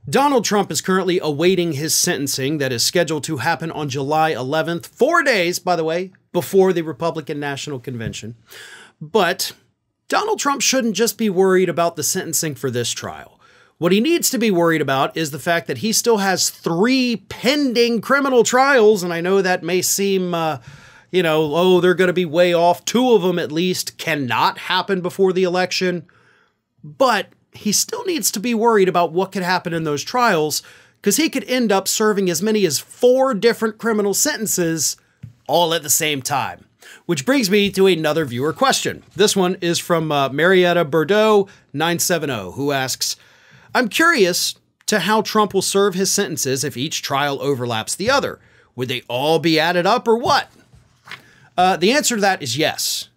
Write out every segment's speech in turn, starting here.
Donald Trump is currently awaiting his sentencing that is scheduled to happen on July 11th, 4 days, by the way, before the Republican National Convention. But Donald Trump shouldn't just be worried about the sentencing for this trial. What he needs to be worried about is the fact that he still has 3 pending criminal trials, and I know that may seem, oh, they're going to be way off. 2 of them, at least, cannot happen before the election. But he still needs to be worried about what could happen in those trials, because he could end up serving as many as 4 different criminal sentences all at the same time. Which brings me to another viewer question. This one is from Marietta Bordeaux 970, who asks, I'm curious to how Trump will serve his sentences if each trial overlaps the other. Would they all be added up or what? The answer to that is yes.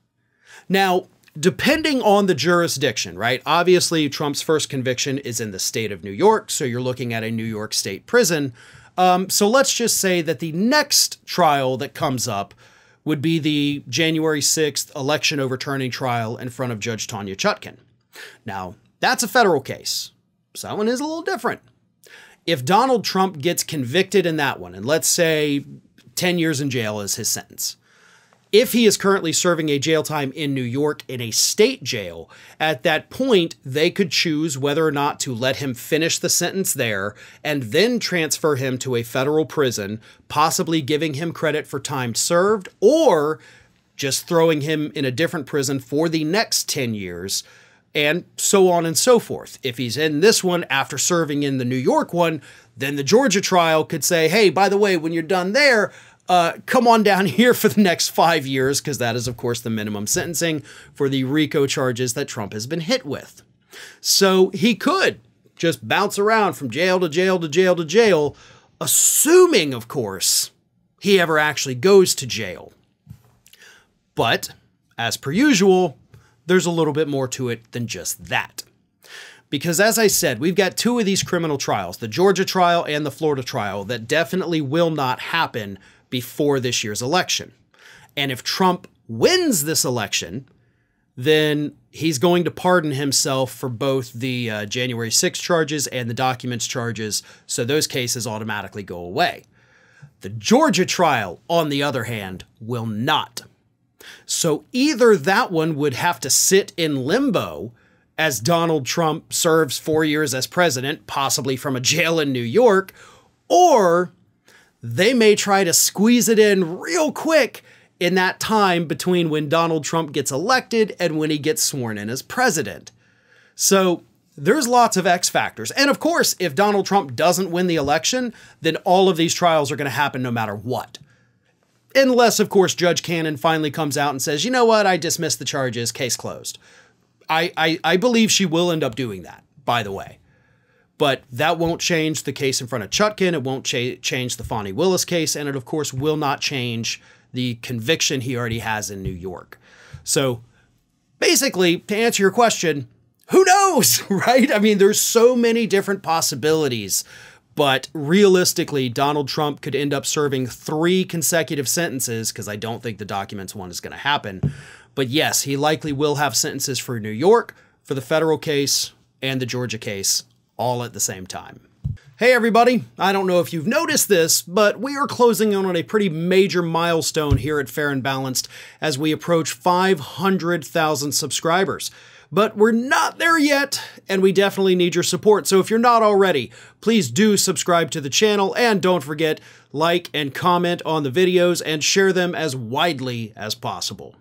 Now, depending on the jurisdiction, right? Obviously, Trump's first conviction is in the state of New York, so you're looking at a New York State prison. So let's just say that the next trial that comes up would be the January 6th election overturning trial in front of Judge Tanya Chutkan. Now, that's a federal case, so that one is a little different. If Donald Trump gets convicted in that one, and let's say 10 years in jail is his sentence, if he is currently serving a jail time in New York in a state jail, at that point, they could choose whether or not to let him finish the sentence there and then transfer him to a federal prison, possibly giving him credit for time served, or just throwing him in a different prison for the next 10 years, and so on and so forth. If he's in this one after serving in the New York one, then the Georgia trial could say, hey, by the way, when you're done there, come on down here for the next 5 years, because that is, of course, the minimum sentencing for the RICO charges that Trump has been hit with. So he could just bounce around from jail to jail to jail to jail, assuming, of course, he ever actually goes to jail. But, as per usual, there's a little bit more to it than just that. Because as I said, we've got 2 of these criminal trials, the Georgia trial and the Florida trial, that definitely will not happen before this year's election. And if Trump wins this election, then he's going to pardon himself for both the January 6th charges and the documents charges, so those cases automatically go away. The Georgia trial, on the other hand, will not. So either that one would have to sit in limbo as Donald Trump serves 4 years as president, possibly from a jail in New York, or they may try to squeeze it in real quick in that time between when Donald Trump gets elected and when he gets sworn in as president. So there's lots of X factors. And of course, if Donald Trump doesn't win the election, then all of these trials are going to happen no matter what. Unless, of course, Judge Cannon finally comes out and says, you know what, I dismiss the charges, case closed. I believe she will end up doing that, by the way. But that won't change the case in front of Chutkan. It won't change the Fani Willis case. And it, of course, will not change the conviction he already has in New York. So basically, to answer your question, who knows, right? I mean, there's so many different possibilities. But realistically, Donald Trump could end up serving 3 consecutive sentences, because I don't think the documents one is going to happen. But yes, he likely will have sentences for New York, for the federal case, and the Georgia case, all at the same time. Hey everybody, I don't know if you've noticed this, but we are closing in on a pretty major milestone here at Fair and Balanced as we approach 500,000 subscribers. But we're not there yet, and we definitely need your support. So if you're not already, please do subscribe to the channel, and don't forget, like and comment on the videos and share them as widely as possible.